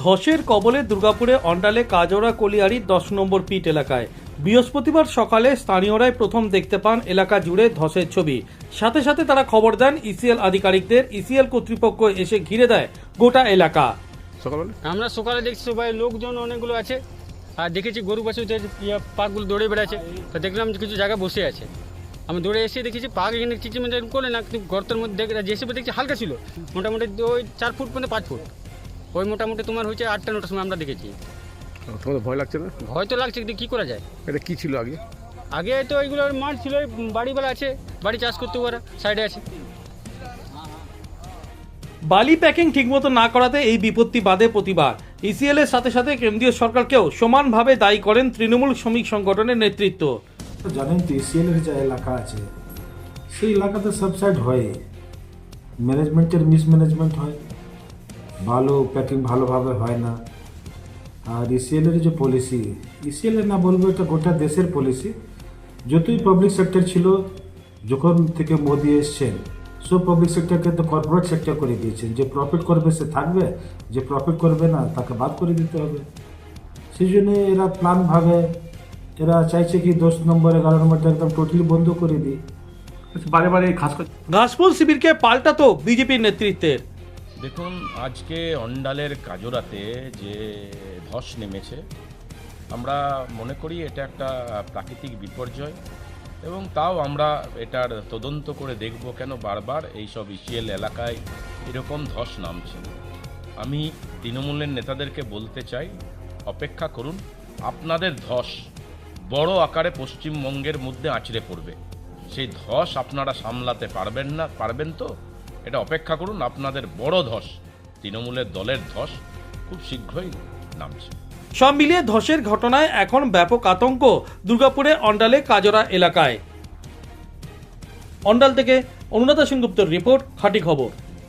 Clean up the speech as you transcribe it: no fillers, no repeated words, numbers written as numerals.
ধসের কবলে দুর্গাপুরে অন্ডালে কাজরা কলিয়ারি 10 নম্বর পিট এলাকায় বৃহস্পতিবার সকালে স্থানীয়রাই প্রথম দেখতে পান এলাকা জুড়ে ধসের ছবি। সাথে সাথে তারা খবর দেন ইসিএল আধিকারিকদের। ইসিএল কর্তৃপক্ষ এসে ঘিরে দেয় গোটা এলাকা। আমরা সকালে দেখছি সবাই লোকজন অনেকগুলো আছে, আর দেখেছি গরু বাছুরদের পাকগুলো দৌড়ে বেড়াচ্ছে। তো দেখলাম যে কিছু জায়গা বসে আছে। আমি দৌড়ে এসে দেখেছি পাক এখানে চিচিমেন্ট করে না, কিন্তু গর্তের মধ্যে যেসব দেখছি হালকা ছিল, মোটামুটি ওই 4 ফুট পর্যন্ত 5 ফুট, ওই মোটামুটি তোমার হচ্ছে 8টা-9টার সময় আমরা দেখেছি। তোমাদের ভয় লাগছে না? ভয় তো লাগছে, কিন্তু কী করা যায়। এটা কি ছিল আগে? আগে তো এইগুলো মাঠ ছিল, বাড়িবেলা আছে, বাড়ি চাষ করতে ওরা সাইডে আছে। বালি প্যাকিং ঠিকমতো না করাতে এই বিপত্তি বাধে প্রতিবার। ইসিএল এর সাথে সাথে কেন্দ্রীয় সরকারকেও সমানভাবে দায়ী করেন তৃণমূল শ্রমিক সংগঠনের নেতৃত্ব। জানেন তো ইসিএল এর যে এলাকা আছে সেই এলাকাতে সাবসাইড হয়, ম্যানেজমেন্টের মিসম্যানেজমেন্ট হয়, ভালো প্যাকিং ভালোভাবে হয় না। আর ইসিএল এর যে পলিসি, ইসিএল এর না বলবো, এটা গোটা দেশের পলিসি। যতই পাবলিক সেক্টর ছিল, যখন থেকে মোদি এসছেন, সব পাবলিক সেক্টরকে তো কর্পোরেট সেক্টর করে দিয়েছেন। যে প্রফিট করবে সে থাকবে, যে প্রফিট করবে না তাকে বাদ করে দিতে হবে। সেই জন্য এরা প্ল্যানভাবে এরা চাইছে কি 10 নম্বর 11 নম্বরটা একদম টোটালি বন্ধ করে দিই। বারে বারে খাস করে ঘাসফুল শিবিরকে পাল্টাতো বিজেপির নেতৃত্বের। দেখুন, আজকে অন্ডালের কাজরাতে যে ধস নেমেছে, আমরা মনে করি এটা একটা প্রাকৃতিক বিপর্যয়, এবং তাও আমরা এটার তদন্ত করে দেখব কেন বারবার এইসব ইসিএল এলাকায় এরকম ধস নামছে। আমি তৃণমূলের নেতাদেরকে বলতে চাই, অপেক্ষা করুন, আপনাদের ধস বড় আকারে পশ্চিমবঙ্গের মধ্যে আছড়ে পড়বে। সেই ধস আপনারা সামলাতে পারবেন তো? এটা অপেক্ষা করুন, আপনাদের বড় ধস, তৃণমূলের দলের ধস খুব শীঘ্রই নামছে। সব মিলিয়ে ধসের ঘটনায় এখন ব্যাপক আতঙ্ক দুর্গাপুরের অন্ডালে কাজরা এলাকায়। অন্ডাল থেকে অনুরাধা সেনগুপ্তর রিপোর্ট, খাঁটি খবর।